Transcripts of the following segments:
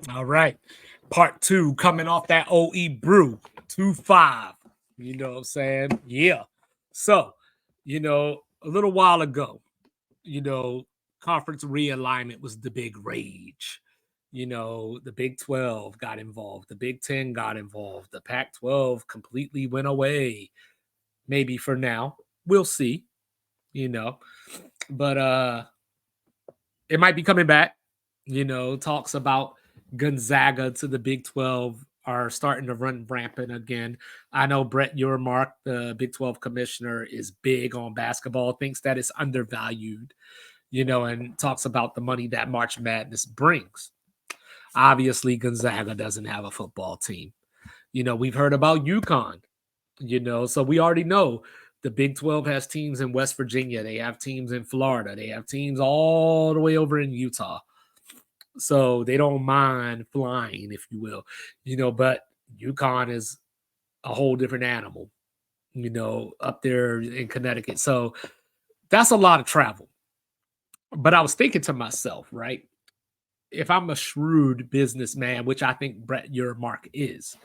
All right. Part two coming off that OE brew 2-5. You know what I'm saying? Yeah. So, a little while ago, you know, conference realignment was the big rage. The Big 12 got involved, the Big 10 got involved, the Pac 12 completely went away. Maybe for now. We'll see, you know. But it might be coming back. Talks about Gonzaga to the Big 12 are starting to run rampant again. I know Brett Yormark, the Big 12 commissioner, is big on basketball, thinks that it's undervalued, and talks about the money that March Madness brings. Obviously, Gonzaga doesn't have a football team. We've heard about UConn, so we already know the Big 12 has teams in West Virginia. They have teams in Florida. They have teams all the way over in Utah. So they don't mind flying, if you will, but UConn is a whole different animal, up there in Connecticut. So that's a lot of travel. But I was thinking to myself, right? If I'm a shrewd businessman, which I think Brett Yormark is,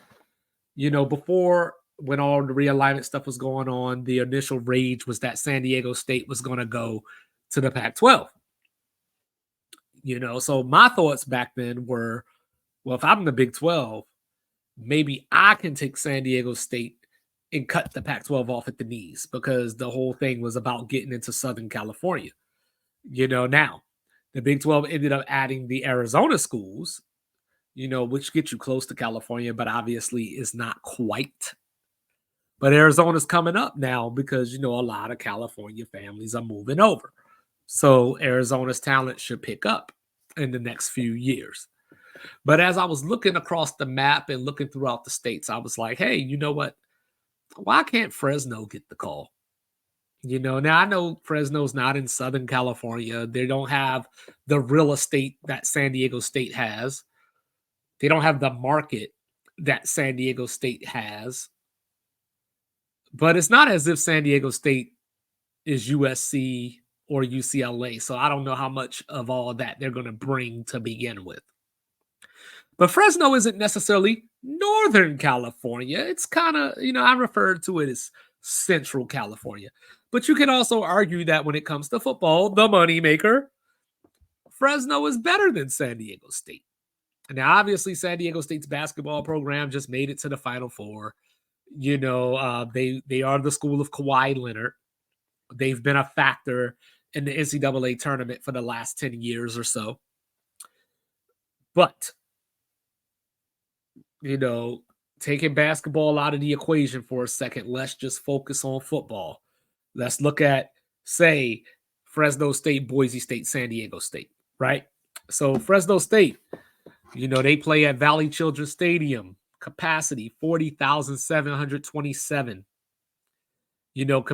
before when all the realignment stuff was going on, the initial rage was that San Diego State was going to go to the Pac 12. So my thoughts back then were, well, if I'm in the Big 12, maybe I can take San Diego State and cut the Pac 12 off at the knees because the whole thing was about getting into Southern California. Now the Big 12 ended up adding the Arizona schools, which get you close to California, but obviously is not quite. But Arizona's coming up now because, a lot of California families are moving over. So Arizona's talent should pick up in the next few years. But as I was looking across the map and looking throughout the states, I was like, hey, you know what? Why can't Fresno get the call? Now I know Fresno's not in Southern California. They don't have the real estate that San Diego State has. They don't have the market that San Diego State has. But it's not as if San Diego State is USC or UCLA. So I don't know how much of all that they're going to bring to begin with. But Fresno isn't necessarily Northern California. It's kind of, I refer to it as Central California. But you can also argue that when it comes to football, the moneymaker, Fresno is better than San Diego State. Now, obviously, San Diego State's basketball program just made it to the Final Four. They are the school of Kawhi Leonard. They've been a factor in the NCAA tournament for the last 10 years or so. But, taking basketball out of the equation for a second, let's just focus on football. Let's look at, say, Fresno State, Boise State, San Diego State, right? So Fresno State, they play at Valley Children's Stadium, capacity 40,727. I want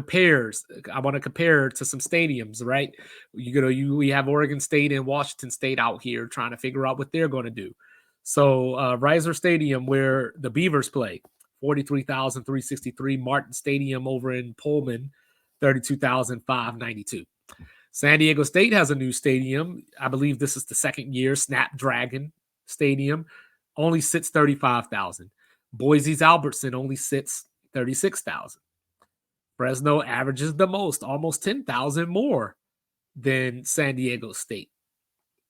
to compare to some stadiums, right? We have Oregon State and Washington State out here trying to figure out what they're going to do. So Riser Stadium, where the Beavers play, 43,363. Martin Stadium over in Pullman, 32,592. San Diego State has a new stadium. I believe this is the second year, Snapdragon Stadium, only sits 35,000. Boise's Albertson only sits 36,000. Fresno averages the most, almost 10,000 more than San Diego State.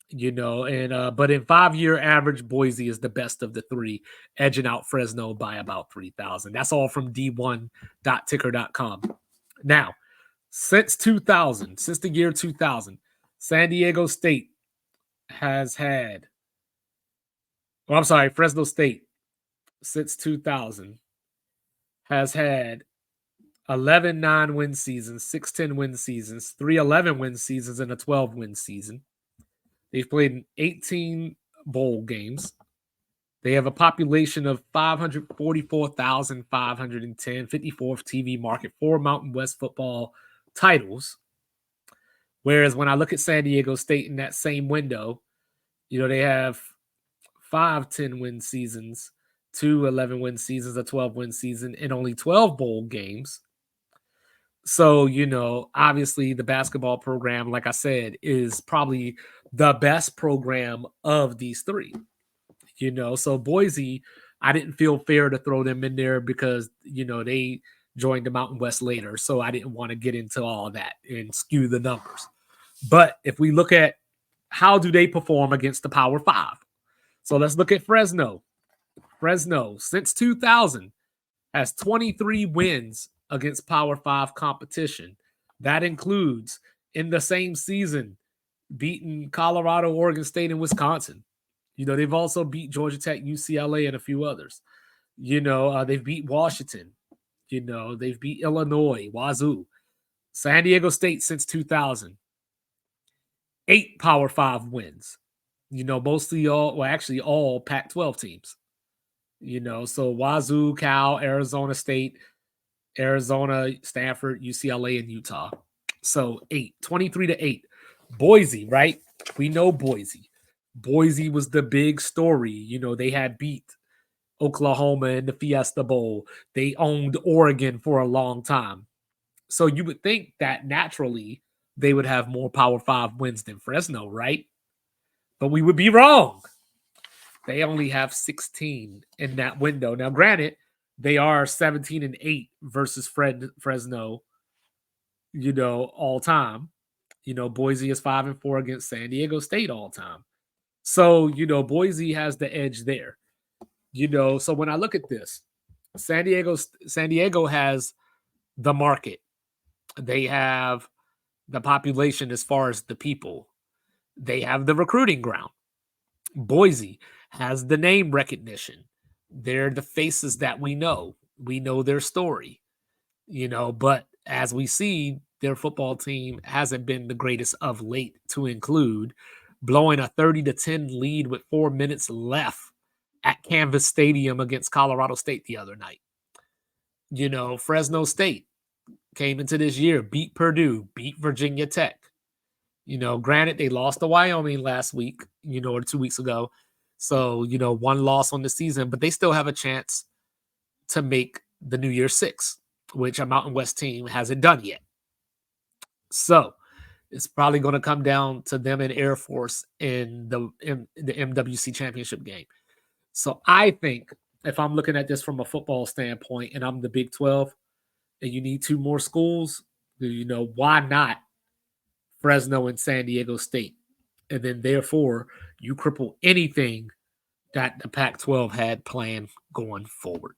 But in 5-year average, Boise is the best of the three, edging out Fresno by about 3,000. That's all from d1.ticker.com. Now, since the year 2000, San Diego State has had, Fresno State since 2000 has had 11 9-win seasons, 6 10-win seasons, 3 11-win seasons, and a 12-win season. They've played in 18 bowl games. They have a population of 544,510, 54th TV market, 4 Mountain West football titles. Whereas when I look at San Diego State in that same window, they have 5 10-win seasons, 2 11-win seasons, a 12-win season, and only 12 bowl games. So, obviously the basketball program, like I said, is probably the best program of these three. So Boise, I didn't feel fair to throw them in there because, they joined the Mountain West later. So I didn't want to get into all of that and skew the numbers. But if we look at how do they perform against the Power Five? So let's look at Fresno. Fresno, since 2000, has 23 wins against Power Five competition. That includes, in the same season, beating Colorado, Oregon State, and Wisconsin. They've also beat Georgia Tech, UCLA, and a few others. They've beat Washington. They've beat Illinois, Wazoo. San Diego State since 2000. 8 Power 5 wins. Mostly actually all Pac-12 teams. So Wazoo, Cal, Arizona State, Arizona, Stanford, UCLA, and Utah. So 23-8. Boise, right? We know Boise. Boise was the big story. They had beat Oklahoma in the Fiesta Bowl. They owned Oregon for a long time. So you would think that naturally they would have more Power 5 wins than Fresno, right? But we would be wrong. They only have 16 in that window. Now, granted, they are 17-8 versus Fresno, all time. Boise is 5-4 against San Diego State all time. So, Boise has the edge there. So when I look at this, San Diego has the market. They have the population as far as the people. They have the recruiting ground. Boise has the name recognition. They're the faces that we know. We know their story, but as we see, their football team hasn't been the greatest of late, to include blowing a 30-10 lead with 4 minutes left at Canvas Stadium against Colorado State the other night. Fresno State came into this year, beat Purdue, beat Virginia Tech. Granted, they lost to Wyoming last week, or 2 weeks ago. So, one loss on the season, but they still have a chance to make the New Year's Six, which a Mountain West team hasn't done yet. So it's probably going to come down to them and Air Force in the MWC championship game. So I think if I'm looking at this from a football standpoint and I'm the Big 12 and you need 2 more schools, why not Fresno and San Diego State? And then therefore you cripple anything that the Pac-12 had planned going forward.